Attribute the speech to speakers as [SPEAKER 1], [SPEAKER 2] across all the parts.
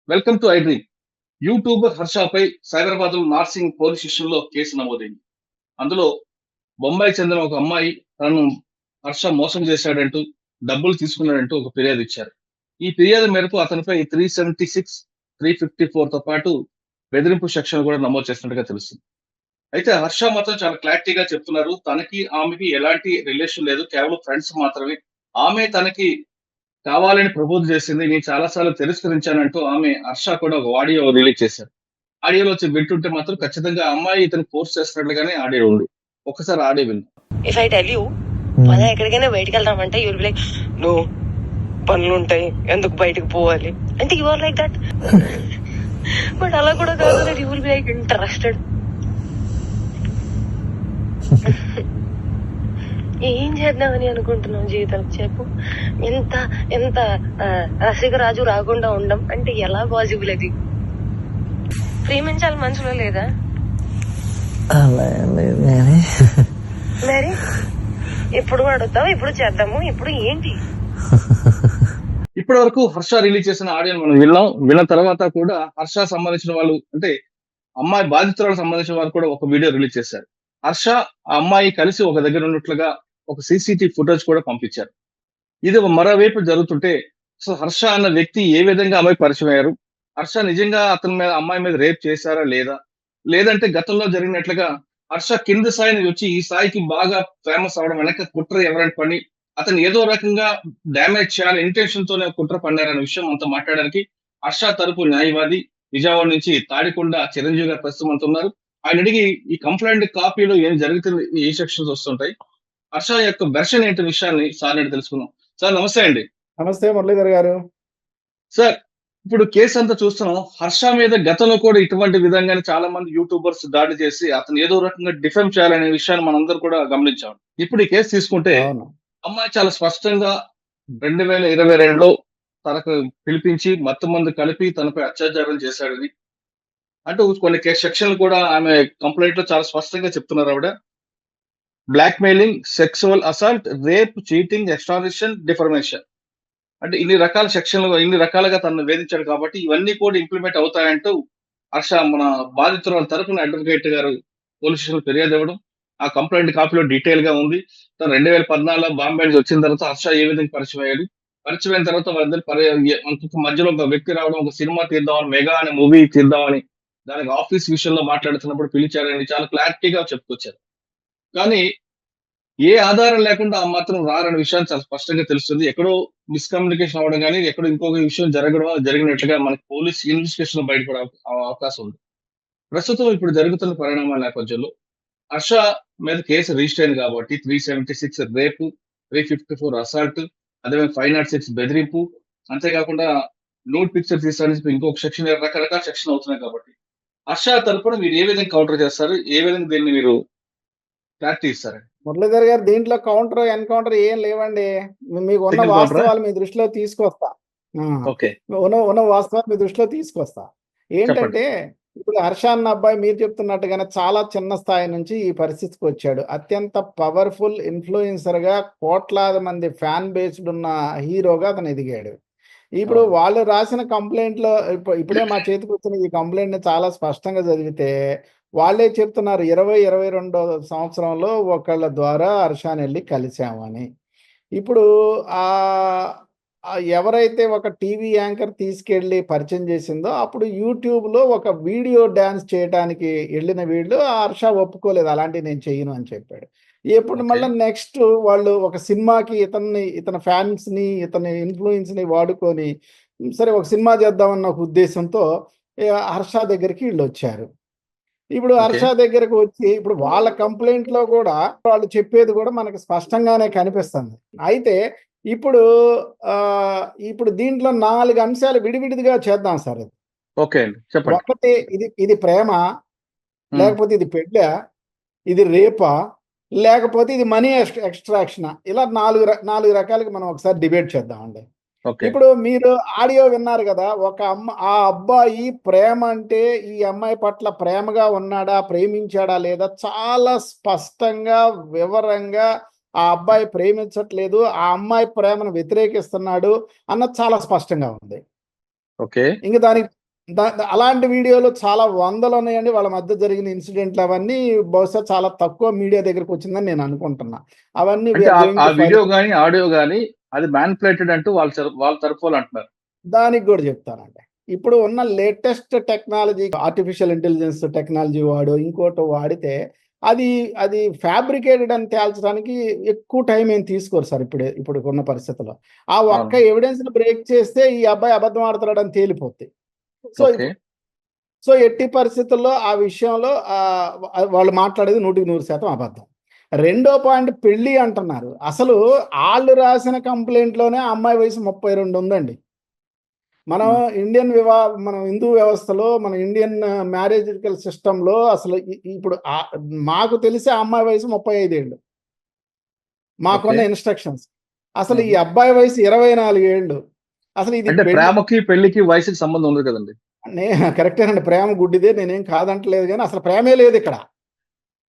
[SPEAKER 1] Welcome to iDream. YouTuber హర్షపై Cyberabad Narsing police station లో case నమోదైంది. అందులో బొంబాయి చెందిన ఒక అమ్మాయి తనను హర్ష మోసం చేశాడంటూ, డబ్బులు తీసుకున్నాడంటూ ఒక ఫిర్యాదు ఇచ్చారు. ఈ ఫిర్యాదు మేరకు అతనిపై 376, 354 తో పాటు బెదిరింపు సెక్షన్ కూడా నమోదు చేసినట్టుగా తెలుస్తుంది. అయితే హర్ష మాత్రం చాలా క్లారిటీగా చెప్తున్నారు. తనకి ఆమెకి ఎలాంటి రిలేషన్ లేదు, కేవలం ఫ్రెండ్స్ మాత్రమే. ఆమె తనకి కావాలని ప్రపోజ్ చేసింది. నేను చాలా సార్లు తిరస్కరించానంటూ ఆమె హర్ష కూడా ఒక ఆడియో రిలీజ్ చేశారు. ఆడియోలో వచ్చి వింటుంటే మాత్రం ఖచ్చితంగా ఆ అమ్మాయి ఇతను ఫోర్స్ చేస్తున్నట్లుగానే ఆడియో ఉంది. ఒక్కసారి ఆడియో విందాం.
[SPEAKER 2] ఇఫ్ ఐ టెల్ యూ మనం ఎక్కడికైనా బయటికి వెళ్దామంటే యూ విల్ లైక్ నో, పనులు ఉంటాయి, ఎందుకు బయటకు పోవాలి అంటే you are like that. But అలా కూడా కాదు, you will be like interested. ఏం చేద్దామని అనుకుంటున్నావు జీవితం చెప్పు. ఎంత ఎంత రసికరాజు రాకుండా ఉండం అంటే ఎలా పాసిబుల్? అది ప్రేమించాలి మనసులో లేదా? మరి ఎప్పుడు అడుగుతావు, ఇప్పుడు చేద్దాము, ఇప్పుడు ఏంటి?
[SPEAKER 1] ఇప్పటి వరకు హర్ష రిలీజ్ చేసిన ఆడియోని మనం విన్న తర్వాత కూడా హర్ష సంబంధించిన వాళ్ళు, అంటే అమ్మాయి బాధితురాలకు సంబంధించిన వాళ్ళు కూడా ఒక వీడియో రిలీజ్ చేశారు. హర్ష ఆ అమ్మాయి కలిసి ఒక దగ్గర ఉన్నట్లుగా ఒక సీసీటీవీ ఫుటేజ్ కూడా పంపించారు. ఇది మరోవైపు జరుగుతుంటే అసలు హర్ష అన్న వ్యక్తి ఏ విధంగా అమ్మాయి పరిచయం అయ్యారు, హర్ష నిజంగా అతని మీద అమ్మాయి మీద రేప్ చేశారా లేదా, లేదంటే గతంలో జరిగినట్లుగా హర్ష కింది స్థాయి నుంచి వచ్చి ఈ స్థాయికి బాగా ఫేమస్ అవడం వెనక కుట్ర ఎవరైనా పని అతను ఏదో రకంగా డ్యామేజ్ చేయాలి ఇంటెన్షన్ తోనే కుట్ర పన్నారనే విషయం అంతా మాట్లాడడానికి హర్ష తరపు న్యాయవాది విజయవాడ నుంచి తాడికొండ చిరంజీవి గారు ప్రస్తుతం అంత ఉన్నారు. ఆయన అడిగి ఈ కంప్లైంట్ కాపీలో ఏం జరుగుతుంది, ఏ సెక్షన్స్ వస్తుంటాయి, హర్ష యొక్క వెర్షన్ ఏంటి విషయాన్ని సార్ నేను తెలుసుకుందాం. సార్ నమస్తే అండి.
[SPEAKER 3] నమస్తే మురళీధర్ గారు.
[SPEAKER 1] సార్, ఇప్పుడు కేసు అంతా చూస్తున్నాం. హర్ష మీద గతంలో కూడా ఇటువంటి విధంగానే చాలా మంది యూట్యూబర్స్ దాడి చేసి అతను ఏదో రకంగా డిఫెమ్ చేయాలనే విషయాన్ని మనందరూ కూడా గమనించాం. ఇప్పుడు ఈ కేసు తీసుకుంటే అమ్మాయి చాలా స్పష్టంగా 2022లో తనకు పిలిపించి మొత్తం మంది కలిపి తనపై అత్యాచారం చేశాడని అంటూ కొన్ని సెక్షన్లు కూడా ఆమె కంప్లైంట్ లో చాలా స్పష్టంగా చెప్తున్నారు. ఆవిడ blackmailing, sexual assault, rape, cheating, extortion, defamation అంటే ఇన్ని రకాల సెక్షన్లు, ఇన్ని రకాలుగా తనను వేధించాడు కాబట్టి ఇవన్నీ కూడా ఇంప్లిమెంట్ అవుతాయంటూ హర్ష మన బాధితుల తరపున అడ్వకేట్ గారు పోలీస్ స్టేషన్ ఫిర్యాదు ఇవ్వడం, ఆ కంప్లైంట్ కాపీలో డీటెయిల్ గా ఉంది. తను 2014 బాంబే నుంచి వచ్చిన తర్వాత హర్ష ఏ విధంగా పరిచయం అయ్యాడు, పరిచయం అయిన తర్వాత వాళ్ళిద్దరు మధ్యలో ఒక వ్యక్తి రావడం, ఒక సినిమా తీద్దామని, మెగా అనే మూవీ తీద్దామని దానికి ఆఫీస్ విషయంలో మాట్లాడుతున్నప్పుడు పిలిచారని చాలా క్లారిటీగా చెప్పుకొచ్చారు. కానీ ఏ ఆధారం లేకుండా ఆ మాత్రం రారనే విషయాన్ని చాలా స్పష్టంగా తెలుస్తుంది. ఎక్కడో మిస్కమ్యూనికేషన్ అవ్వడం కానీ, ఎక్కడో ఇంకొక విషయం జరిగినట్లుగా మనకి పోలీస్ ఇన్వెస్టిగేషన్ బయటపడే అవకాశం ఉంది. ప్రస్తుతం ఇప్పుడు జరుగుతున్న పరిణామాల నేపథ్యంలో హర్ష మీద కేసు రిజిస్టర్ అయింది కాబట్టి 376 రేపు, 354 అసాల్ట్, అదే 506 బెదిరింపు, అంతేకాకుండా నోట్ పిక్చర్ తీసడానికి ఇంకొక సెక్షన్, రకరకాల సెక్షన్ అవుతున్నాయి కాబట్టి హర్ష తరపున మీరు ఏ విధంగా కౌంటర్ చేస్తారు, ఏ విధంగా దీన్ని మీరు క్లారిటీ ఇస్తారు?
[SPEAKER 3] మురళీధర్ గారు, దీంట్లో కౌంటర్ ఎన్కౌంటర్ ఏం లేవండి. మీకు ఉన్న వాస్తవాలు మీ దృష్టిలో తీసుకొస్తా. ఉన్న వాస్తవాలు మీ దృష్టిలో తీసుకొస్తా. ఏంటంటే ఇప్పుడు హర్ష అన్న అబ్బాయి మీరు చెప్తున్నట్టుగానే చాలా చిన్న స్థాయి నుంచి ఈ పరిస్థితికి వచ్చాడు. అత్యంత పవర్ఫుల్ ఇన్ఫ్లుయెన్సర్ గా కోట్లాది మంది ఫ్యాన్ బేస్డ్ ఉన్న హీరోగా అతను ఎదిగాడు. ఇప్పుడు వాళ్ళు రాసిన కంప్లైంట్ లో ఇప్పుడే మా చేతికి వచ్చిన ఈ కంప్లైంట్ ని చాలా స్పష్టంగా చదివితే వాళ్ళే చెప్తున్నారు 2022 సంవత్సరంలో ఒకళ్ళ ద్వారా హర్షాని వెళ్ళి కలిసామని. ఇప్పుడు ఎవరైతే ఒక టీవీ యాంకర్ తీసుకెళ్ళి పరిచయం చేసిందో అప్పుడు యూట్యూబ్లో ఒక వీడియో డ్యాన్స్ చేయడానికి వెళ్ళిన వీళ్ళు హర్ష ఒప్పుకోలేదు, అలాంటివి నేను చెయ్యను అని చెప్పాడు. ఎప్పుడు మళ్ళీ నెక్స్ట్ వాళ్ళు ఒక సినిమాకి ఇతని ఫ్యాన్స్ని, ఇతని ఇన్ఫ్లుయెన్స్ని వాడుకొని సరే ఒక సినిమా చేద్దామన్న ఒక ఉద్దేశంతో హర్ష దగ్గరికి వీళ్ళు వచ్చారు. ఇప్పుడు హర్ష దగ్గరకు వచ్చి ఇప్పుడు వాళ్ళ కంప్లైంట్ లో కూడా వాళ్ళు చెప్పేది కూడా మనకు స్పష్టంగానే కనిపిస్తుంది. అయితే ఇప్పుడు ఇప్పుడు దీంట్లో 4 అంశాలు విడివిడిగా చేద్దాం సార్. ఒకటి, ఇది ప్రేమ, లేకపోతే ఇది పెళ్ళ, ఇది రేపా, లేకపోతే ఇది మనీ ఎక్స్ట్రాక్షన్, ఇలా 4 రకాలుగా మనం ఒకసారి డిబేట్ చేద్దామండి. ఇప్పుడు మీరు ఆడియో విన్నారు కదా, ఆ అబ్బాయి ప్రేమ అంటే ఈ అమ్మాయి పట్ల ప్రేమగా ఉన్నాడా, ప్రేమించాడా లేదా చాలా స్పష్టంగా వివరంగా ఆ అబ్బాయి ప్రేమించట్లేదు, ఆ అమ్మాయి ప్రేమను వ్యతిరేకిస్తున్నాడు అన్నది చాలా స్పష్టంగా ఉంది.
[SPEAKER 1] ఓకే.
[SPEAKER 3] ఇంక దానికి అలాంటి వీడియోలు చాలా వందలున్నాయండి. వాళ్ళ మధ్య జరిగిన ఇన్సిడెంట్లు అవన్నీ బహుశా చాలా తక్కువ మీడియా దగ్గరికి వచ్చిందని నేను అనుకుంటున్నా. అవన్నీ వి
[SPEAKER 1] అంటే
[SPEAKER 3] ఆర్
[SPEAKER 1] ఆ
[SPEAKER 3] గోయింగ్
[SPEAKER 1] ఆ
[SPEAKER 3] టు ఫైల్.
[SPEAKER 1] వీడియో గాని, ఆడియో గాని అది మ్యానిపులేటెడ్ అంటూ వాళ్ళ తరఫు వాళ్ళు అంటున్నారు.
[SPEAKER 3] దానికి గూడా చెప్తానండి. ఇప్పుడు ఉన్న latest technology, artificial intelligence technology ఇంకోటో వాడితే అది అది ఫ్యాబ్రికేటెడ్ అని తేల్చడానికి ఎక్కువ టైం ఏం తీసుకోరు సార్ ఇప్పుడున్న పరిస్థితుల్లో. ఆ ఒక్క
[SPEAKER 1] అవును.
[SPEAKER 3] ఎవిడెన్స్‌ని బ్రేక్ చేస్తే ఈ అబ్బాయి అబద్ధం ఆడుతున్నాడని తేలిపోద్ది. So,
[SPEAKER 1] okay.
[SPEAKER 3] ఎట్టి పరిస్థితుల్లో ఆ విషయంలో వాళ్ళు మాట్లాడేది 100% అబద్ధం. రెండో పాయింట్ పెళ్లి అంటున్నారు. అసలు ఆళ్ళు రాసిన కంప్లెయింట్‌లోనే ఆ అమ్మాయి వయసు 32 ఉందండి. మనం
[SPEAKER 1] హ్మ్.
[SPEAKER 3] మనం హిందూ వ్యవస్థలో, మన ఇండియన్ మ్యారేజికల్ సిస్టమ్‌లో అసలు ఇప్పుడు మాకు తెలిసి ఆ అమ్మాయి వయసు 35 ఏళ్ళు.
[SPEAKER 1] ఓకే.
[SPEAKER 3] మాకున్న ఇన్‌స్ట్రక్షన్స్. అసలు ఈ
[SPEAKER 1] హుహు.
[SPEAKER 3] అబ్బాయి వయసు 24 ఏళ్ళు. అసలు ఇది
[SPEAKER 1] అంటే
[SPEAKER 3] పెళ్లి
[SPEAKER 1] ప్రేమకి, పెళ్ళికి వయసుకి సంబంధం ఉండదు కదండీ!
[SPEAKER 3] నే కరెక్టేనండి. ప్రేమ గుడ్డిదే. నేనేం కాదంటలేదు గానీ అసలు ప్రేమే లేదిక్కడ.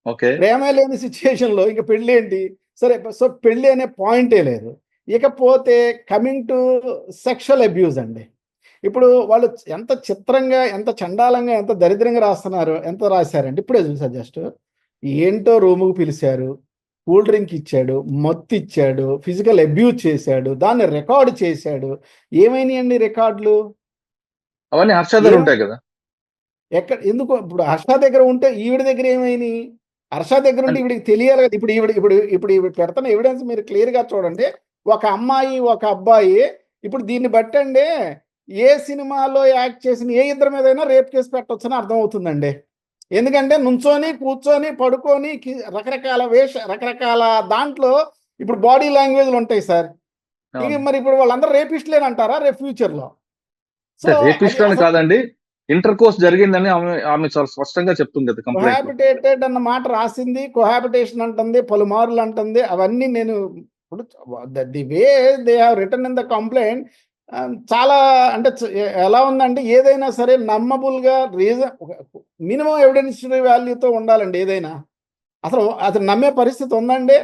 [SPEAKER 1] ఓకే.
[SPEAKER 3] ప్రేమే లేని సిట్యుయేషన్‌లో ఇంక పెళ్ళేంటి? సరే సో, పెళ్లి అనే పాయింటే లేదు. ఇకపోతే కమింగ్ టు సెక్షువల్ అబ్యూజ్ అండి. ఇప్పుడు వాళ్ళు ఎంత చిత్రంగా, ఎంత చండాలంగా, ఎంత దరిద్రంగా ఎంత రాసారంటే ఇప్పుడే చూసా జస్ట్. ఏంటో రూముకి పిలిచారు. కూల్ డ్రింక్ ఇచ్చాడు. మత్తిచ్చాడు. ఫిజికల్ అబ్యూజ్ చేశాడు. దాన్ని రికార్డ్ చేశాడు. ఏమైనియండి రికార్డులు?
[SPEAKER 1] అవన్నీ హర్షాదలు
[SPEAKER 3] ఏం
[SPEAKER 1] ఉంటాయి కదా!
[SPEAKER 3] ఎందుకు ఇప్పుడు హర్ష దగ్గర ఉంటే ఈవిడ దగ్గర ఏమైనియి? హర్ష దగ్గరుంటే
[SPEAKER 1] అంటే
[SPEAKER 3] ఈవిడకి తెలియాలి కదా! ఇప్పుడు ఈవిడ పెడుతున్న ఎవిడెన్స్ మీరు క్లియర్‌గా చూడండి. ఒక అమ్మాయి, ఒక అబ్బాయి ఇప్పుడు దీన్ని బట్టండి ఏ సినిమాలో యాక్ట్ చేసిన ఏ ఇద్దరి మీదైనా రేప్ కేస్ పెట్టొచ్చని అర్థమవుతుందండి. ఎందుకంటే నుంచొని, కూర్చొని, పడుకొని రకరకాల దాంట్లో ఇప్పుడు బాడీ లాంగ్వేజ్‌లుంటాయి సార్.
[SPEAKER 1] అవును.
[SPEAKER 3] మరి ఇప్పుడు వాళ్ళందరూ రేపిస్టులేనంటారా రేపు ఫ్యూచర్‌లో? సో,
[SPEAKER 1] అంటే
[SPEAKER 3] అది
[SPEAKER 1] రేపిస్ట్ అని
[SPEAKER 3] అసలు
[SPEAKER 1] కాదండి. ఇంటర్ కోర్స్ జరిగిందని ఆమె చాలా స్పష్టంగా చెప్తుంది కదా కంప్లెయింట్‌లో.
[SPEAKER 3] కొహాబిటేటెడ్ అన్న మాట రాసింది. కొహాబిటేషన్ అంటుంది. పలుమార్లు అంటుంది. అవన్నీ నేను ఇప్పుడు the way they have return in the complaint చాలా అంటే ఎలా ఉందంటే ఏదైనా సరే నమ్మబుల్‌గా మినిమమ్ ఎవిడెన్షియరీ వాల్యూతో ఉండాలండి ఏదైనా. అతను నమ్మే పరిస్థితి ఉందండి?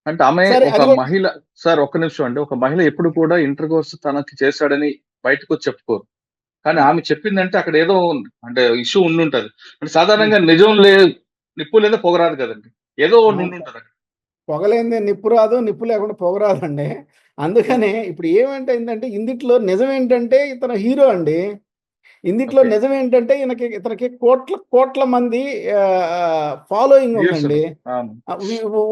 [SPEAKER 1] అంటే ఆమె
[SPEAKER 3] సరే
[SPEAKER 1] ఒక
[SPEAKER 3] అది కూడా
[SPEAKER 1] మహిళ సార్ ఒక్క నిమిషం అండి. ఒక మహిళ ఎప్పుడు కూడా ఇంటర్ కోర్స్ తనకి చేశాడని బయటకొచ్చి చెప్పుకోరు. కానీ
[SPEAKER 3] హ్మ్.
[SPEAKER 1] ఆమె చెప్పిందంటే అక్కడ ఏదో అంటే ఇష్యూ ఉండుంటది. అంటే
[SPEAKER 3] హ్మ్.
[SPEAKER 1] సాధారణంగా నిప్పు లేదా పొగ రాదు కదండీ! ఏదో ఒకటి
[SPEAKER 3] అవును.
[SPEAKER 1] ఉండుంటదక్కడ.
[SPEAKER 3] పొగలేనిదే నిప్పు రాదు. నిప్పు లేకుండా పొగ రాదండి.
[SPEAKER 1] హ్మ్.
[SPEAKER 3] అందుకనే ఇప్పుడు ఏమైందంటే ఇందిట్లో నిజమేంటంటే ఇతను హీరో అండి. ఇందిట్లో
[SPEAKER 1] ఓకే.
[SPEAKER 3] నిజమేంటంటే ఇతనికి కోట్ల కోట్ల మంది ఫాలోయింగ్
[SPEAKER 1] వ్యూసులు.
[SPEAKER 3] ఉందండి.
[SPEAKER 1] అవును.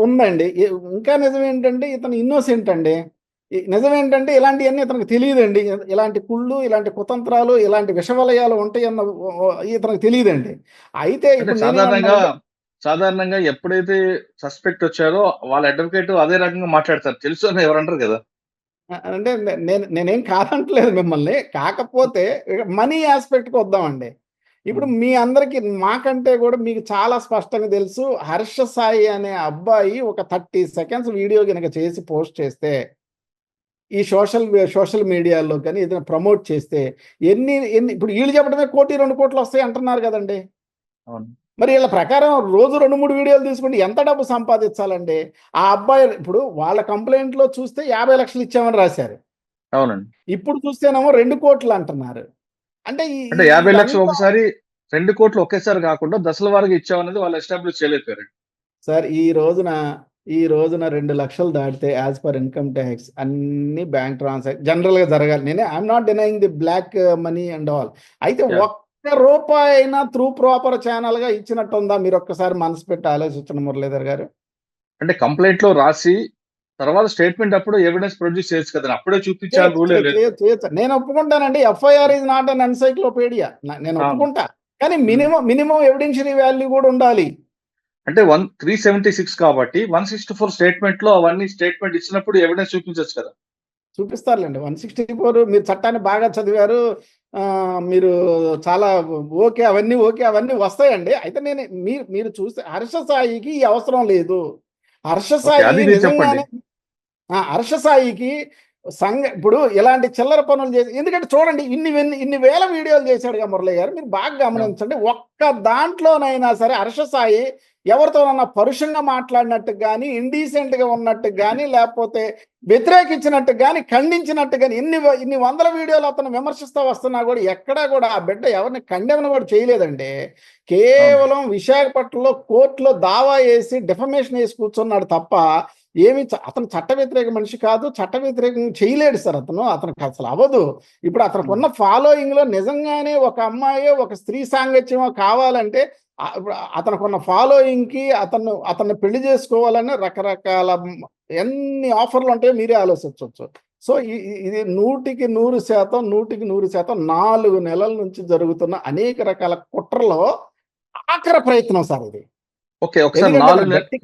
[SPEAKER 3] ఉందండి. ఇంకా నిజమేంటంటే ఇతను ఇన్నోసెంట్ అండి. నిజమేంటంటే ఇలాంటియన్నీ ఇతనికి తెలీదండి. ఇలాంటి కుళ్ళు, ఇలాంటి కుతంత్రాలు, ఇలాంటి విషవలయాలు ఉంటాయన్న ఇతనికి తెలీదండి. అయితే
[SPEAKER 1] అంటే
[SPEAKER 3] ఇప్పుడు
[SPEAKER 1] సాధారణంగా,
[SPEAKER 3] నేనేమంటున్నానంటే
[SPEAKER 1] సాధారణంగా ఎప్పుడైతే సస్పెక్ట్ వచ్చారో వాళ్ళ అడ్వొకేట్ అదే రకంగా మాట్లాడతారు. తెలుసు అని ఎవరు అనరు గదా!
[SPEAKER 3] అంటే నేనేం కాదంటలేదు మిమ్మల్ని. కాకపోతే మనీ యాస్పెక్ట్‌కి వద్దామండి. ఇప్పుడు
[SPEAKER 1] హ్మ్.
[SPEAKER 3] మీ అందరికి మాకంటే గూడా మీకు చాలా స్పష్టంగా తెలుసు. హర్ష సాయి అనే అబ్బాయి ఒక 30 సెకండ్స్ వీడియో గనక చేసి పోస్ట్ చేస్తే, ఈ సోషల్ మీడియాలో గాని ఏదైనా ప్రమోట్ చేస్తే ఎన్ని ఎన్ని ఇప్పుడు ఈళ్ళు చెప్పడమే 1,00,00,000, 2,00,00,000 వస్తాయి అంటున్నారు గదండీ!
[SPEAKER 1] అవును.
[SPEAKER 3] మరి ఈళ్ళ ప్రకారం రోజు 2, 3 వీడియోలు తీసుకుంటే ఎంత డబ్బు సంపాదించాలండి? ఆ అబ్బాయి ఇప్పుడు వాళ్ళ కంప్లెయింట్‌లో చూస్తే 50,00,000 ఇచ్చామని రాశారు.
[SPEAKER 1] అవునండి.
[SPEAKER 3] ఇప్పుడు చూస్తేనేమో 2,00,00,000 అంటున్నారు. అంటే ఈ ఈ
[SPEAKER 1] అంటే 50,00,000
[SPEAKER 3] ఇదంతా
[SPEAKER 1] ఒకసారి 2,00,00,000 ఒకేసారి గాకుండా దశల వారీగా ఇచ్చామనేది వాళ్ళు ఎస్టాబ్లిష్ చేయలేకపోయారండి.
[SPEAKER 3] సార్ ఈ రోజున 2,00,000 దాటితే యాస్ పర్ ఇన్‌కమ్ టాక్స్ అన్నీ బ్యాంక్ జనరల్‌గా జరగాలి. I'm not denying the black money and all. అయితే
[SPEAKER 1] యాహ్!
[SPEAKER 3] ఒక్క రూపాయైనా త్రూ ప్రాపర్ ఛానెల్‌గా ఇచ్చినట్టుందా? మీరొక్కసారి మనసు పెట్టి ఆలోచించండి మురళీధర్ గారు.
[SPEAKER 1] అంటే కంప్లెయింట్‌లో రాసి తర్వాత స్టేట్‌మెంట్ అప్పుడు ఎవిడెన్స్ ప్రొడ్యూస్ చేయొచ్చు కదండీ! అప్పుడే చూపించాలని
[SPEAKER 3] చేయొచ్చు.
[SPEAKER 1] రూల్ ఏం లేదు కదా!
[SPEAKER 3] చేయొచ్చు. నేను ఒప్పుకుంటానండి. FIR is not an encyclopedia. నేను
[SPEAKER 1] అవును.
[SPEAKER 3] ఒప్పుకుంటా. కానీ
[SPEAKER 1] హ్మ్.
[SPEAKER 3] మినిమమ్ ఎవిడెన్షియరీ వాల్యూ గూడా ఉండాలి.
[SPEAKER 1] అంటే 376 కాబట్టి 164 స్టేట్‌మెంట్‌లో అవన్నీ స్టేట్‌మెంట్ ఇచ్చినప్పుడు ఎవిడెన్స్ చూపించొచ్చు కదా!
[SPEAKER 3] చూపిస్తారులెండి. 164 మీరు చట్టాన్ని బాగా చదివారు. మీరు చాలా అవన్నీ వస్తాయండి. అయితే మీరు చూస్తే హర్ష సాయికి ఈ అవసరం లేదు. హర్ష
[SPEAKER 1] ఓకే.
[SPEAKER 3] సాయి
[SPEAKER 1] అది మీరు చెప్పండి.
[SPEAKER 3] నిజంగానే హర్ష సాయికి ఇప్పుడు ఇలాంటి చిల్లర పనులు చేసి ఎందుకంటే చూడండి ఇన్ని వేల వీడియోలు చేశాడుగా మురళి గారు. మీరు బాగా
[SPEAKER 1] అవును.
[SPEAKER 3] గమనించండి. ఒక్క దాంట్లోనైనా సరే హర్ష సాయి ఎవరితోనన్నా పరుషంగా మాట్లాడినట్టు కానీ, ఇండీసెంట్‌గా ఉన్నట్టు గానీ, లేకపోతే వ్యతిరేకించినట్టు గానీ, ఖండించినట్టు గానీ, ఇన్ని వందల వీడియోలు అతను విమర్శిస్తా వస్తున్నా గూడా, ఎక్కడా గూడా ఆ బిడ్డ ఎవరిని కండెమ్‌ని గూడా చేయలేదండి.
[SPEAKER 1] అవును.
[SPEAKER 3] కేవలం విశాఖపట్నంలో కోర్ట్‌లో దావా యేసి, డిఫమేషన్ యేసి కూర్చున్నాడు తప్ప, అతను చట్ట వ్యతిరేక మనిషి కాదు. చట్ట వ్యతిరేకం చేయలేడు సార్ అతను. అతనికసలు అవ్వదు. ఇప్పుడు
[SPEAKER 1] హ్మ్.
[SPEAKER 3] అతనికున్న ఫాలోయింగ్‌లో నిజంగానే ఒక అమ్మాయో, ఒక స్త్రీ సాంగత్యమో కావాలంటే ఇప్పుడు అతనికున్న ఫాలోయింగ్‌కి అతన్ని పెళ్లి చేసుకోవాలని రకరకాల ఎన్ని ఆఫర్‌లుంటాయో మీరే ఆలోచించొచ్చు. సో, ఇది 100% 100% 4 నెలల నుంచి జరుగుతున్న అనేక రకాల కుట్రలో ఆఖరి ప్రయత్నం సార్ ఇది.
[SPEAKER 1] ఓకే. ఒకసారి
[SPEAKER 3] ఎందుకంటే
[SPEAKER 1] 4
[SPEAKER 3] అతను
[SPEAKER 1] నెలలు
[SPEAKER 3] గట్టి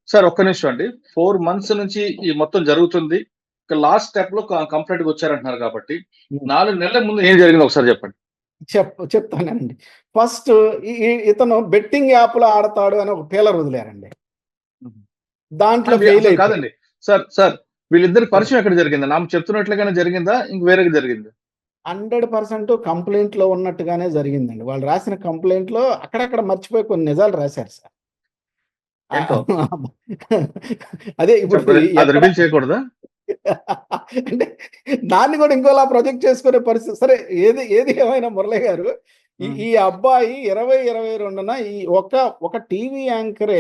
[SPEAKER 1] సార్ ఒక్క నిమిషం అండి. 4 మంత్స్ నుంచి ఈ మొత్తం జరుగుతుంది. ఇక లాస్ట్ స్టెప్‌లో కంప్లెయింట్‌కి వచ్చారంటున్నారు కాబట్టి,
[SPEAKER 3] హ్మ్.
[SPEAKER 1] 4 నెలల ముందు ఏం జరిగిందో ఒకసారి చెప్పండి?
[SPEAKER 3] చెప్తానండి. ఫస్ట్ ఇతను బెట్టింగ్ యాప్‌లో ఆడతాడు అని ఒక ఫీలర్ వదిలారండి.
[SPEAKER 1] హుహు.
[SPEAKER 3] దాంట్లో ఫెయిల్
[SPEAKER 1] అసలు
[SPEAKER 3] అయిపోయాడు.
[SPEAKER 1] కాదండి. సార్ వీళ్ళిద్దరి
[SPEAKER 3] చెప్పండి.
[SPEAKER 1] పరిచయం ఎక్కడ జరిగింది? ఆమె చెప్తున్నట్లుగానే జరిగిందా? ఇంక వేరేగా జరిగిందా?
[SPEAKER 3] 100% కంప్లెయింట్‌లో ఉన్నట్టుగానే జరిగిందండి. వాళ్ళు రాసిన కంప్లెయింట్‌లో అక్కడక్కడ మర్చిపోయి కొన్ని నిజాలు రాశారు సార్.
[SPEAKER 1] ఏంటో?
[SPEAKER 3] అదే ఇప్పుడు
[SPEAKER 1] అది
[SPEAKER 3] ఎక్కడ
[SPEAKER 1] రివీల్ చేయకూడదా?
[SPEAKER 3] అంటే దాన్ని కూడా ఇంకోలా ప్రొజెక్ట్ చేసుకునే పరిస్థితి. సరే, ఏది ఏది ఏమైనా మురళి గారు, ఈ
[SPEAKER 1] హ్మ్.
[SPEAKER 3] ఈ అబ్బాయి 2022న ఒక టీవీ యాంకరే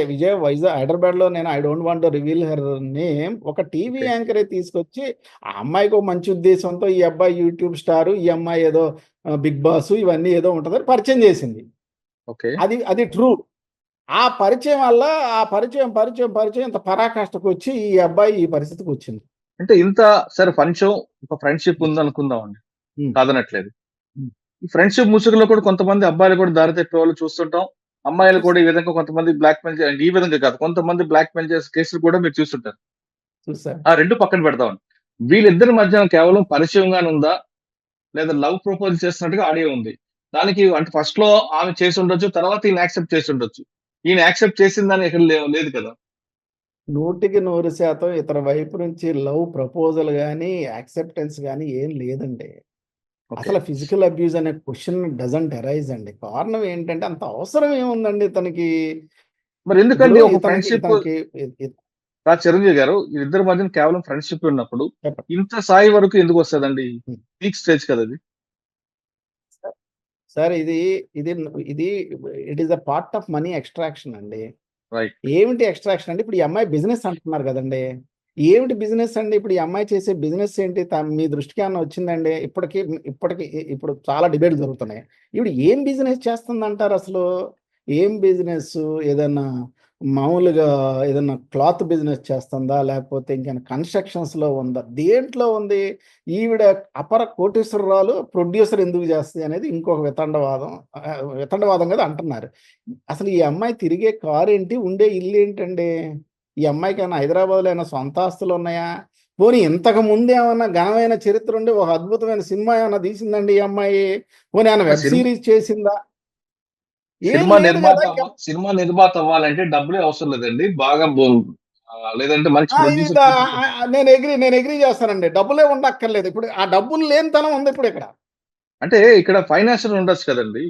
[SPEAKER 3] హైదరాబాద్‌లో నేను I don't want to reveal her name. ఒక టీవీ
[SPEAKER 1] ఓకే.
[SPEAKER 3] యాంకరే తీసుకొచ్చి ఆ అమ్మాయికి ఒక మంచి ఉద్దేశంతో ఈ అబ్బాయి యూట్యూబ్ స్టారు, ఈ అమ్మాయి ఏదో బిగ్ బాస్ ఇవన్నీ ఏదో ఉంటదని పరిచయం చేసింది.
[SPEAKER 1] ఓకే.
[SPEAKER 3] అది అది ట్రూ. ఆ పరిచయం వల్ల పరిచయం ఇంత పరాకాష్ఠకొచ్చి ఈ అబ్బాయి ఈ పరిస్థితికొచ్చింది.
[SPEAKER 1] అంటే ఇంత సరే కొంచెం ఒక ఫ్రెండ్‌షిప్ ఉందనుకుందామండి.
[SPEAKER 3] హ్మ్.
[SPEAKER 1] కాదనట్లేదు.
[SPEAKER 3] హ్మ్.
[SPEAKER 1] ఈ ఫ్రెండ్‌షిప్ ముసుగులో కూడా కొంతమంది అబ్బాయిలు కూడా దారి తప్పేవాళ్ళు చూస్తుంటాం. అమ్మాయిలు కూడా ఈ విధంగా కొంతమంది బ్లాక్‌మెయిల్ ఈ విధంగా కాదు. కొంతమంది బ్లాక్‌మెయిల్ చేసే కేసులు కూడా మీరు చూస్తుంటారు.
[SPEAKER 3] చూసాను.
[SPEAKER 1] ఆ 2 పక్కన పెడదామండి. వీళ్ళిద్దరి మధ్యన కేవలం పరిచయంగానే ఉందా? లేదా లవ్ ప్రపోజ్ చేస్తున్నట్టుగా ఆడియో ఉంది. దానికి అంటే ఫస్ట్‌లో ఆమె చేసుండొచ్చు. తర్వాత ఈయన యాక్సెప్ట్ చేసుండొచ్చు. ఈయన యాక్సెప్ట్ చేసిందని ఎక్కడ లేదు కదా!
[SPEAKER 3] 100% ఇతని వైపు నుంచి లవ్ ప్రపోజల్ గాని, యాక్సెప్టెన్స్ గాని ఏం లేదండి.
[SPEAKER 1] ఓకే.
[SPEAKER 3] అసలు ఫిజికల్ అబ్యూజ్ అనే క్వెషన్ డజంట్ అరైజ్ అండి. కారణం ఏంటంటే అంత అవసరం ఏముందండి ఇతనికి?
[SPEAKER 1] మరి
[SPEAKER 3] ఇప్పుడు
[SPEAKER 1] ఎందుకండి ఒక
[SPEAKER 3] ఇతనికి
[SPEAKER 1] ఫ్రెండ్‌షిప్
[SPEAKER 3] ఇతనికి ఇ ఇ
[SPEAKER 1] చిరంజీవి గారు వీళ్ళిద్దరి మధ్యన కేవలం ఫ్రెండ్‌షిప్ ఉన్నప్పుడు
[SPEAKER 3] చెప్పండి.
[SPEAKER 1] ఇంత స్థాయి వరకు ఎందుకొస్తదండి?
[SPEAKER 3] హ్మ్.
[SPEAKER 1] Peak stage కదది.
[SPEAKER 3] సార్, ఇది ఇది it is a part of money extraction అండి.
[SPEAKER 1] రైట్.
[SPEAKER 3] ఏమిటి ఎక్స్‌ట్రాక్షన్ అంటే ఇప్పుడు ఈ అమ్మాయి బిజినెస్ అంటున్నారు గదండీ! ఏమిటి బిజినెస్ అండి? ఇప్పుడు ఈ అమ్మాయి చేసే బిజినెస్ ఏంటి? మీ దృష్టికి ఏమన్నా వచ్చిందండి? ఇప్పుడు చాలా డిబేట్‌లు జరుగుతున్నాయి. ఈవిడ ఏం బిజినెస్ చేస్తుందంటారసలు? ఏం బిజినెస్సు? ఏదన్నా మామూలుగా ఏదన్నా క్లాత్ బిజినెస్ చేస్తుందా? లేకపోతే ఇంకేమైనా కన్‌స్ట్రక్షన్స్‌లో ఉందా? దేంట్లో ఉంది? ఈవిడ అపర కోటీశ్వరురాలు, ప్రొడ్యూసర్ ఎందుకు చేస్తది అనేది ఇంకొక వితండవాదం. వితండవాదం కాదు అంటున్నారు. అసలు ఈ అమ్మాయి తిరిగే కారేంటి? ఉండే ఇల్లేంటండి? ఈ అమ్మాయికేమన్నా హైదరాబాద్‌లో ఏమన్నా సొంత ఆస్తులున్నాయా? పోనీ ఇంతకు ముందేమన్నా ఘనమైన చరిత్ర ఉండి ఒక అద్భుతమైన సినిమా ఏమన్నా తీసిందండి ఈ అమ్మాయి? పోనీ ఏమన్నా
[SPEAKER 1] అంటే
[SPEAKER 3] వెబ్ సీరీస్ చేసిందా? ఏం లేదు గదా!
[SPEAKER 1] సినిమా నిర్మాత అవ్వాలంటే డబ్బులే అవసరం లేదండి. బాగా లేదంటే మంచి
[SPEAKER 3] ఇది
[SPEAKER 1] ప్రొడ్యూసర్
[SPEAKER 3] నేను అగ్రీ చేస్తానండి. డబ్బులే ఉండక్కర్లేదు. ఇప్పుడు ఆ డబ్బులు లేనితనం ఉంది ఇప్పుడిక్కడ.
[SPEAKER 1] అంటే ఇక్కడ ఫైనాన్షియల్ ఉండొచ్చు కదండీ!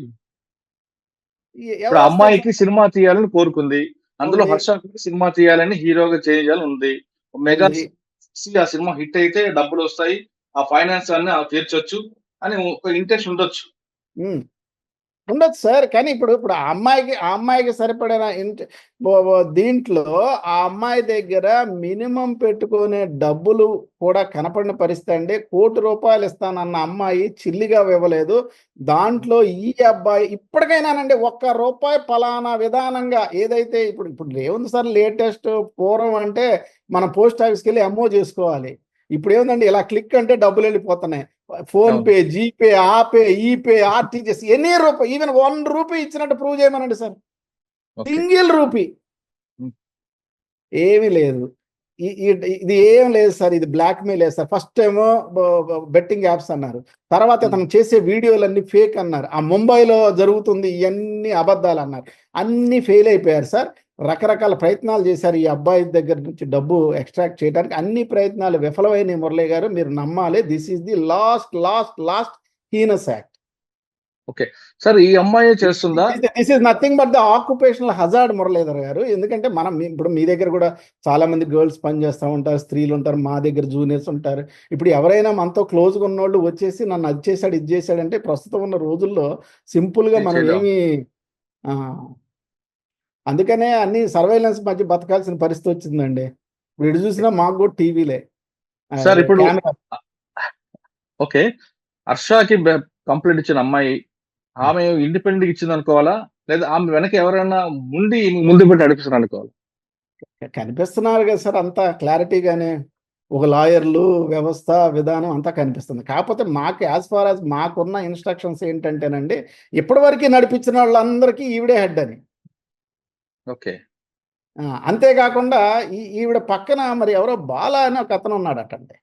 [SPEAKER 1] ఇప్పుడు ఆ
[SPEAKER 3] ఎవరొస్తారు
[SPEAKER 1] అమ్మాయికి సినిమా తీయాలని కోరుకుంది. అందులో
[SPEAKER 3] ఉంది.
[SPEAKER 1] హర్ష కూడా సినిమా తీయాలని హీరోగా చేయాలని ఉంది. మెగా
[SPEAKER 3] ఉంది.
[SPEAKER 1] ఆ సినిమా హిట్ అయితే డబ్బులొస్తాయి. ఆ ఫైనాన్స్ అన్నీ ఆమె తీర్చొచ్చు అని ఒక ఇంటెన్షన్ ఉండొచ్చు.
[SPEAKER 3] హ్మ్. ఉండొచ్చు సార్. కానీ ఇప్పుడు ఆ అమ్మాయికి సరిపడిన దీంట్లో ఆ అమ్మాయి దగ్గర మినిమమ్ పెట్టుకునే డబ్బులు కూడా కనపడిన పరిస్థితి అండి. ₹1,00,00,000 ఇస్తానన్న అమ్మాయి చిల్లిగా ఇవ్వలేదు. దాంట్లో ఈ అబ్బాయి ఇప్పటికైనానండి ఒక్క రూపాయి పలానా విధానంగా ఏదైతే ఇప్పుడు ఏముంది సార్ లేటెస్ట్ పూర్వం అంటే మనం పోస్ట్ ఆఫీస్‌కెళ్ళి ఎంఓ చేసుకోవాలి. ఇప్పుడేముందండి ఇలా క్లిక్ అంటే డబ్బులెళ్ళిపోతున్నాయి.
[SPEAKER 1] అవును.
[SPEAKER 3] ఫోన్‌పే, జీపే, ఆ పే, ఈ పే, ఆర్‌టీజీఎస్ ఎనీ రూపాయి ఈవెన్ ₹1 ఇచ్చినట్టు ప్రూవ్ చేయమనండి సార్.
[SPEAKER 1] ఓకే.
[SPEAKER 3] సింగిల్ రూపీ
[SPEAKER 1] హ్మ్.
[SPEAKER 3] ఏమీ లేదు. ఇ ఇట్ ఇది ఏం లేదు సార్. ఇది బ్లాక్‌మెయిలే సార్. ఫస్ట్ ఏమో బెట్టింగ్ యాప్స్ అన్నారు. తర్వాత
[SPEAKER 1] హ్మ్.
[SPEAKER 3] ఇతను చేసే వీడియోలన్నీ ఫేక్ అన్నారు. ఆ ముంబైలో జరుగుతుంది ఇయన్నీ అబద్దాలన్నారు. అన్నీ ఫెయిల్ అయిపోయారు సార్. రకరకాల ప్రయత్నాలు చేశారు ఈ అబ్బాయి దగ్గర నుంచి డబ్బు ఎక్స్ట్రాక్ట్ చేయడానికి. అన్ని ప్రయత్నాలు విఫలమైనయి మురళి గారు. మీరు నమ్మాలి. This is the last heinous act.
[SPEAKER 1] Okay. Sir ఈ అమ్మాయే చేస్తుందా?
[SPEAKER 3] This is nothing but the occupational hazard Muralidhar గారు. ఎందుకంటే మనం ఇప్పుడు మీ దగ్గర కూడా చాలా మంది గర్ల్స్ పని చేస్తూ ఉంటారు, స్త్రీలు ఉంటారు, మా దగ్గర జూనియర్స్ ఉంటారు. ఇప్పుడు ఎవరైనా మనతో క్లోజ్గా ఉన్నోళ్ళు వచ్చేసి నన్ను అది చేశాడు ఇది చేశాడంటే ప్రస్తుతం ఉన్న రోజుల్లో సింపుల్గా
[SPEAKER 1] ఇది
[SPEAKER 3] మనం
[SPEAKER 1] చేయలేం.
[SPEAKER 3] ఏమి ఆ, అందుకనే అన్ని సర్వైలెన్స్ మధ్య బతకాల్సిన పరిస్థితి వచ్చిందండి. ఇప్పుడు ఎటు చూసినా మాకు కూడా టీవీలే
[SPEAKER 1] సార్ ఇప్పుడు
[SPEAKER 3] కెమెరా.
[SPEAKER 1] ఓకే. హర్షకి కంప్లైంట్ ఇచ్చిన అమ్మాయి ఆమె ఇండిపెండెంట్ ఇచ్చింది అనుకోవాలా? లేదా ఆమె వెనక ఎవరైనా ఉండి ముందు పెట్టి నడిపిస్తున్నారు అనుకోవాలా?
[SPEAKER 3] కనిపిస్తున్నారు కదా సార్ అంతా క్లారిటీగానే. ఒక లాయర్లు, వ్యవస్థ, విధానం అంతా కనిపిస్తుంది. కాకపోతే మాకు యాజ్ ఫార్ యాజ్ మాకున్న ఇన్స్ట్రక్షన్స్ ఏంటంటేనండి, ఇప్పటివరకు నడిపించిన వాళ్ళందరికీ ఈవిడే హెడ్ అని.
[SPEAKER 1] ఓకే.
[SPEAKER 3] అంతేకాకుండా ఈవిడ పక్కన మరి ఎవరో బాల అని ఒక అతను ఉన్నాడటండి.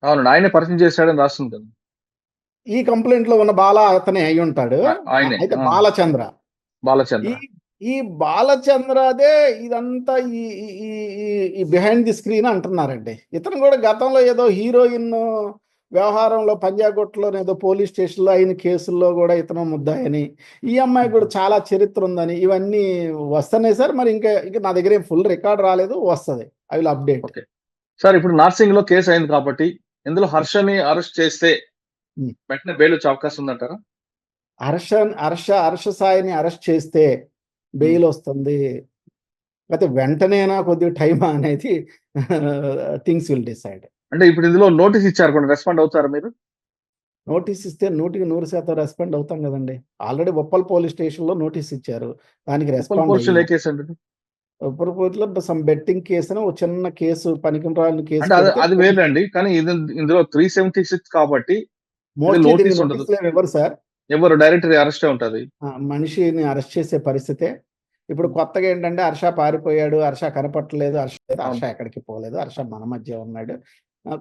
[SPEAKER 1] అవునండి. ఆయనే పరిచయం చేశాడని రాస్తుంది కదా!
[SPEAKER 3] ఈ కంప్లైంట్‌లో ఉన్న బాల అతనే అయ్యుంటాడు.
[SPEAKER 1] ఆయనే.
[SPEAKER 3] అయితే
[SPEAKER 1] ఆ!
[SPEAKER 3] బాలచంద్ర. ఈ
[SPEAKER 1] బాలచంద్ర.
[SPEAKER 3] ఈ బాలచంద్రదే ఇదంతా ఈ ఈ ఈ ఈ ఈ బిహైండ్ ది స్క్రీన్ అంటున్నారండి. ఇతను కూడా గతంలో ఏదో హీరోయిన్ వ్యవహారంలో పంజాగుట్టలోని ఏదో పోలీస్ స్టేషన్‌లో అయిన కేసుల్లో కూడా ఇతను ముద్దాయని, ఈ అమ్మాయి కూడా చాలా చరిత్ర ఉందని ఇవన్నీ వస్తున్నాయి సార్. మరి ఇంకా నా దగ్గర ఏం ఫుల్ రికార్డ్ రాలేదు. వస్తది. I will update.
[SPEAKER 1] Okay. Sir ఇప్పుడు నార్సింగ్‌లో కేస్ అయింది కాబట్టి ఇందులో హర్షని అరెస్ట్ చేస్తే
[SPEAKER 3] హ్మ్.
[SPEAKER 1] వెంటనే బెయిల్ వచ్చే అవకాశం ఉందంటారా?
[SPEAKER 3] హర్ష సాయిని అరెస్ట్ చేస్తే బెయిల్ వస్తుంది. అయితే వెంటనేనా కొద్దిగా టైమా అనేది థింగ్స్ విల్ డిసైడ్.
[SPEAKER 1] అంటే ఇప్పుడు ఇందులో నోటీస్ ఇచ్చారు కూడా రెస్పాండ్ అవుతారా మీరు?
[SPEAKER 3] నోటీస్ ఇస్తే 100% రెస్పాండ్ అవుతాం గదండీ. ఆల్రెడీ ఉప్పల్ పోలీస్ స్టేషన్‌లో నోటీస్ ఇచ్చారు. దానికి
[SPEAKER 1] ఉప్పల్
[SPEAKER 3] రెస్పాండ్
[SPEAKER 1] పోలీస్ స్టేషన్‌లో
[SPEAKER 3] అయ్యాం.
[SPEAKER 1] ఏ కేసు అండి?
[SPEAKER 3] ఉప్పల్ పోలీస్‌లో సమ్ బెట్టింగ్ కేస్ అని ఒక చిన్న కేసు పనికిరాని కేసు
[SPEAKER 1] అంటే అది
[SPEAKER 3] పెడితే
[SPEAKER 1] అది వేరండి. కానీ ఇందులో 376 కాబట్టి ఇది
[SPEAKER 3] మోస్ట్‌లీ దీనికి
[SPEAKER 1] నోటీస్ ఉండదు.
[SPEAKER 3] నోటీసులేమి ఇవ్వరు సార్.
[SPEAKER 1] ఎవరు డైరెక్ట్ అరెస్టే ఉంటది.
[SPEAKER 3] మనిషిని అరెస్ట్ చేసే పరిస్థితే. ఇప్పుడు కొత్తగా ఏంటంటే హర్ష పారిపోయాడు, హర్ష కనపట్లేదు, హర్ష
[SPEAKER 1] అవును.
[SPEAKER 3] ఎక్కడికి పోలేదు, హర్ష మన మధ్య ఉన్నాడు.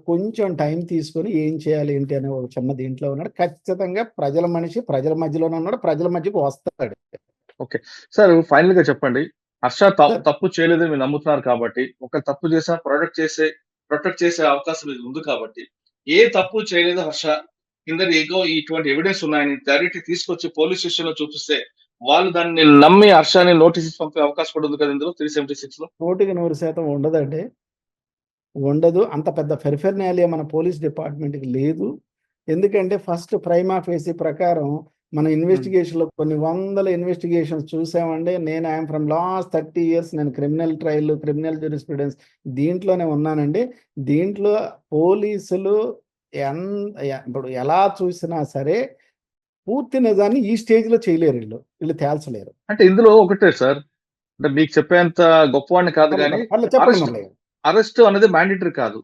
[SPEAKER 3] కొంచెం టైం తీసుకొని ఏం చేయాలి ఏంటి అనే ఒక చిన్న దీంట్లో ఉన్నాడు. ఖచ్చితంగా ప్రజల మనిషి, ప్రజల మధ్యలోనే ఉన్నాడు, ప్రజల మధ్యకి వస్తాడు.
[SPEAKER 1] ఓకే. సార్ ఫైనల్‌గా చెప్పండి. హర్ష
[SPEAKER 3] సార్
[SPEAKER 1] తప్పు చేయలేదని మీరు నమ్ముతున్నారు కాబట్టి, ఒక తప్పు చేసినా ప్రొటెక్ట్ చేసే అవకాశం ఇది ఉంది కాబట్టి, ఏ తప్పు చేయలేదు హర్ష. కింద ఇటువంటి ఎవిడెన్స్ ఉన్నాయని డైరెక్ట్‌గా తీసుకొచ్చి పోలీస్ స్టేషన్‌లో చూపిస్తే, వాళ్ళు దాన్ని నమ్మి హర్షని నోటీస్ ఇచ్చి పంపే అవకాశం కూడా ఉంది కదా ఇందులో 376లో.
[SPEAKER 3] 100% ఉండదండి. ఉండదు. అంత పెద్ద పెర్ఫెర్నాలియా మన పోలీస్ డిపార్ట్మెంట్‌కి లేదు. ఎందుకంటే ఫస్ట్ ప్రైమా ఫేసి ప్రకారం మన
[SPEAKER 1] హ్మ్.
[SPEAKER 3] ఇన్వెస్టిగేషన్‌లో కొన్ని వందల ఇన్వెస్టిగేషన్స్ చూసామండి. నేను I am from last 30 years నేను క్రిమినల్ ట్రయల్, క్రిమినల్ జ్యూరిస్ప్రుడెన్స్ దీంట్లోనే ఉన్నానండి. దీంట్లో పోలీసులు ఎన్ ఇప్పుడు ఎలా చూసినా సరే పూర్తి నిజాన్ని ఈ స్టేజ్‌లో చేయలేరు ఈళ్ళు. ఈళ్ళు తేల్చలేరు.
[SPEAKER 1] అంటే ఇందులో ఒకటే సార్. అంటే మీకు చెప్పేంత గొప్పవాడిని కాదు గానీ,
[SPEAKER 3] పర్లేదు చెప్పండి
[SPEAKER 1] అరెస్ట్
[SPEAKER 3] మురళి గారు.
[SPEAKER 1] అరెస్ట్ అనేది మ్యాండేటరీ కాదు.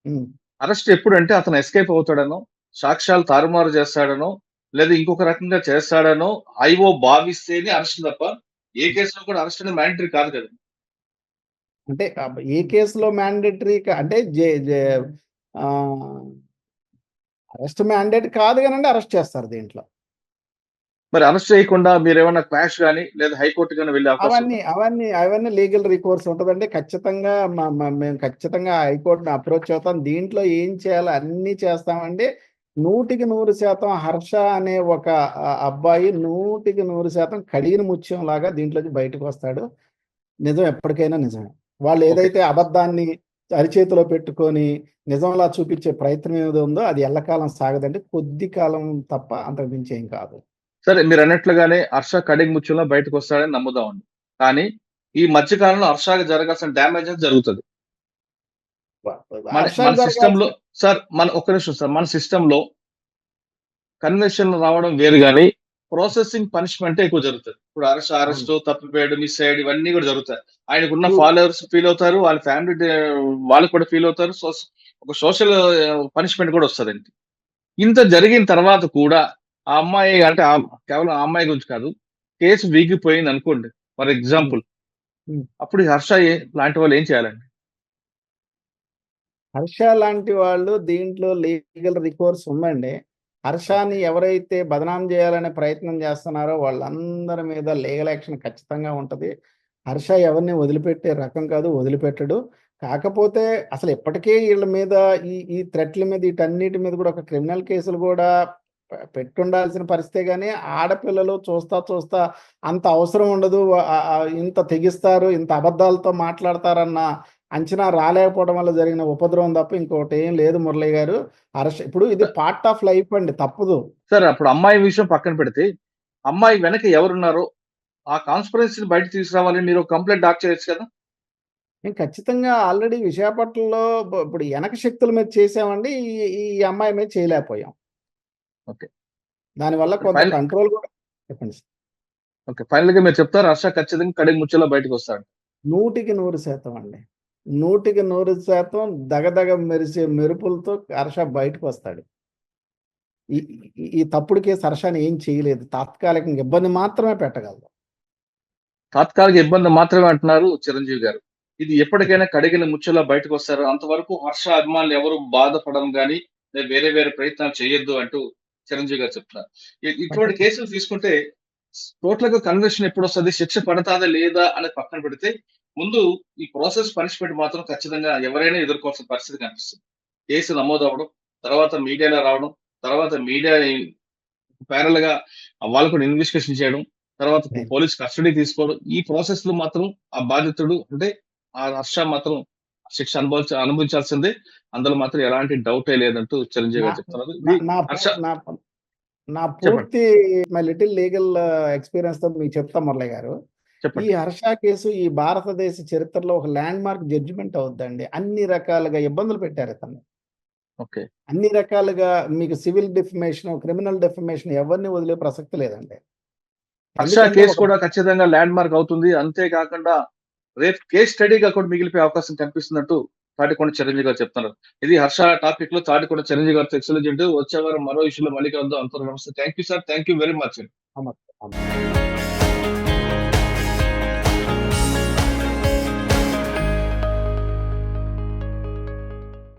[SPEAKER 3] హ్మ్.
[SPEAKER 1] అరెస్ట్ ఎప్పుడంటే అతను ఎస్కేప్ అవుతాడనో, సాక్ష్యాలు తారుమారు చేస్తాడనో, లేదా ఇంకొక రకంగా చేస్తాడనో ఐఓ భావిస్తేనే అరెస్ట్ తప్ప, ఏ కేసులో కూడా అరెస్ట్ అనేది మ్యాండేటరీ కాదు కదా!
[SPEAKER 3] అంటే ఏ కేసులో మ్యాండేటరీ అంటే ఆహ్, అరెస్ట్ మ్యాండేట్ కాదు గానండి అరెస్ట్ చేస్తారు దీంట్లో.
[SPEAKER 1] మరి అరెస్ట్ చేయకుండా మీరేమన్నా క్వాష్ గాని, లేదా హైకోర్ట్ గాని వెళ్ళే అవకాశం ఉందా?
[SPEAKER 3] అవన్నీ లీగల్ రికోర్స్ ఉంటదండి. ఖచ్చితంగా మ మ మేము ఖచ్చితంగా హైకోర్ట్‌ని అప్రోచ్ అవుతాం. దీంట్లో ఏం చేయాలో అన్నీ చేస్తామండి. 100% హర్ష అనే ఒక అబ్బాయి 100% కడిగిన ముత్యంలాగా దీంట్లోంచి బయటకొస్తాడు. నిజం ఎప్పటికైనా నిజమే. వాళ్ళు
[SPEAKER 1] ఓకే.
[SPEAKER 3] ఏదైతే అబద్ధాన్ని అరిచేతిలో పెట్టుకొని నిజంలా చూపించే ప్రయత్నం ఏదో ఉందో అది ఎల్లకాలం సాగదండి. కొద్ది కాలం తప్ప అంతకు మించి ఏం కాదు.
[SPEAKER 1] సరే మీరన్నట్లుగానే హర్ష కడిగి ముత్యంలో బయటకొస్తాడని నమ్ముదామండి. కానీ, ఈ మధ్య కాలంలో హర్షకి జరగాల్సిన డ్యామేజ్ అనేది జరుగుతది. మన మన
[SPEAKER 3] హర్షకి
[SPEAKER 1] సిస్టమ్‌లో
[SPEAKER 3] జరగాల్సిన
[SPEAKER 1] సార్ ఒక్క నిమిషం సార్. మన సిస్టమ్‌లో కన్విక్షన్ రావడం వేరు గాని, ప్రాసెసింగ్ పనిష్మెంటే ఎక్కువ జరుగుతది. ఇప్పుడు
[SPEAKER 3] అవును.
[SPEAKER 1] అరెస్టు, తప్పిపోయాడు, మిస్ అయ్యాడు ఇవన్నీ కూడా జరుగుతాయి. ఆయనకున్న
[SPEAKER 3] ఇప్పుడు
[SPEAKER 1] ఫాలోవర్స్ ఫీల్ అవుతారు. వాళ్ళ ఫ్యామిలీ వాళ్ళు కూడా ఫీల్ అవుతారు. ఒక సోషల్ పనిష్మెంట్ కూడా వస్తదండి. ఇంత జరిగిన తర్వాత కూడా ఆ అమ్మాయి అంటే కేవలం ఆ అమ్మాయి గురించి కాదు. కేసు వీగిపోయిందనుకోండి. ఫర్
[SPEAKER 3] హ్మ్.
[SPEAKER 1] ఎగ్జాంపుల్.
[SPEAKER 3] హ్మ్.
[SPEAKER 1] అప్పుడు ఈ హర్ష లాంటి వాళ్ళు ఏం చేయాలండి?
[SPEAKER 3] హర్ష లాంటి వాళ్ళు దీంట్లో లీగల్ రికోర్స్ ఉందండి.
[SPEAKER 1] ఓకే.
[SPEAKER 3] హర్షని ఎవరైతే బదనాం చేయాలనే ప్రయత్నం చేస్తున్నారో వాళ్ళందరి మీద లీగల్ యాక్షన్ ఖచ్చితంగా ఉంటది. హర్ష ఎవరిని వదిలిపెట్టే రకం కాదు, వదిలిపెట్టడు. కాకపోతే అసలు ఇప్పటికే ఈళ్ళ మీద ఈ ఈ థ్రెట్‌ల మీద వీటన్నిటి మీద కూడా ఒక క్రిమినల్ కేసులు కూడా పెట్టుండాల్సిన పరిస్థితే గాని, ఆడపిల్లలు చూస్తా అంత అవసరం ఉండదు. ఇంత తెగిస్తారు, ఇంత అబద్ధాలతో మాట్లాడతారన్న అంచనా రాలేకపోవడం వల్ల జరిగిన ఉపద్రవం తప్ప ఇంకోటేం లేదు మురళి గారు. ఇప్పుడు ఇది పార్ట్ ఆఫ్ లైఫ్ అండి, తప్పదు.
[SPEAKER 1] సార్ అప్పుడు అమ్మాయి విషయం పక్కన పెడితే, అమ్మాయి వెనక ఎవరున్నారో ఆ కాన్స్పిరసీని బయటకి తీసుకురావాలని మీరు ఒక కంప్లెయింట్ డాక్ చేయొచ్చు కదా!
[SPEAKER 3] మేము ఖచ్చితంగా ఆల్రెడీ విశాఖపట్నంలో ఇప్పుడు వెనక శక్తుల మీద చేసామండి. ఈ ఈ అమ్మాయి మీద చేయలేకపోయాం.
[SPEAKER 1] ఓకే.
[SPEAKER 3] దానివల్ల కొంత
[SPEAKER 1] ఫైనల్
[SPEAKER 3] కంట్రోల్ కూడా చెప్పండి సార్.
[SPEAKER 1] ఓకే. ఫైనల్‌గా మీరు చెప్తారు హర్ష ఖచ్చితంగా కడిగి ముచ్చేలా బయటకొస్తాడు.
[SPEAKER 3] 100% అండి. 100% దగదగ మెరిసే మెరుపులతో హర్ష బయటకొస్తాడు. ఈ ఈ ఈ తప్పుడు కేసు హర్షని ఏం చేయలేదు. తాత్కాలికంగా ఇబ్బంది మాత్రమే పెట్టగలదు.
[SPEAKER 1] తాత్కాలిక ఇబ్బంది మాత్రమే అంటున్నారు చిరంజీవి గారు. ఇది ఎప్పటికైనా కడిగిన ముచ్చెలా బయటకొస్తారు. అంతవరకు హర్ష అభిమానులు ఎవరు బాధపడడం గాని, వేరే వేరే ప్రయత్నాలు చేయొద్దు అంటూ చిరంజీవి గారు చెప్తున్నారు. ఇటువంటి కేసులు తీసుకుంటే టోటల్‌గా కన్విక్షన్ ఎప్పుడొస్తది? శిక్ష పడతాదా లేదా అనేది పక్కన పెడితే, ముందు ఈ ప్రాసెస్ పనిష్మెంట్ మాత్రం ఖచ్చితంగా ఎవరైనా ఎదుర్కోవాల్సిన పరిస్థితి కనిపిస్తుంది. కేసు నమోదవ్వడం, తర్వాత మీడియాలో రావడం, తర్వాత మీడియా ప్యారల్‌గా వాళ్ళు కూడా ఇన్వెస్టిగేషన్ చేయడం, తర్వాత పోలీస్ కస్టడీ తీసుకోవడం. ఈ ప్రాసెస్‌లో మాత్రం ఆ బాధితుడు అంటే ఆ హర్ష మాత్రం శిక్ష అనుభవించాల్సిందే. అందులో మాత్రం ఎలాంటి డౌటే లేదంటూ చిరంజీవి
[SPEAKER 3] నా
[SPEAKER 1] గారు చెప్తున్నారు.
[SPEAKER 3] నా
[SPEAKER 1] ఇది
[SPEAKER 3] నా
[SPEAKER 1] హర్ష
[SPEAKER 3] నా నా
[SPEAKER 1] చెప్పండి.
[SPEAKER 3] పూర్తి మై లిటిల్ లీగల్ ఎక్స్‌పీరియన్స్‌తో మీకు చెప్తా మురళి గారు. ఈ
[SPEAKER 1] చెప్పండి.
[SPEAKER 3] హర్ష కేసు ఈ భారతదేశ చరిత్రలో ఒక ల్యాండ్ మార్క్ జడ్జిమెంట్ అవుద్దండి. అన్ని రకాలుగా ఇబ్బందులు పెట్టారు ఇతన్ని.
[SPEAKER 1] ఓకే.
[SPEAKER 3] అన్ని రకాలుగా మీకు సివిల్ డిఫమేషన్, క్రిమినల్ డిఫమేషన్ ఎవరిని వదిలే ప్రసక్తి లేదండి.
[SPEAKER 1] హర్ష
[SPEAKER 3] ఎందుకంటే
[SPEAKER 1] కేస్
[SPEAKER 3] ఒక
[SPEAKER 1] కూడా ఖచ్చితంగా ల్యాండ్ మార్క్ అవుతుంది. అంతే కాకుండా రేపు కేస్ స్టడీగా కూడా మిగిలిపోయే అవకాశం కనిపిస్తున్నట్టు తాటికొండ చిరంజీవి గారు చెప్తున్నారు. ఇది హర్ష టాపిక్‌లో తాటికొండ చిరంజీవి గారితో ఎక్సలెంట్. వచ్చే వారం మరో ఇష్యూలో మళ్ళీ కలుద్దాం. అంతవరకు నమస్తే. Thank you sir. Thank you very much.
[SPEAKER 3] నమస్తే.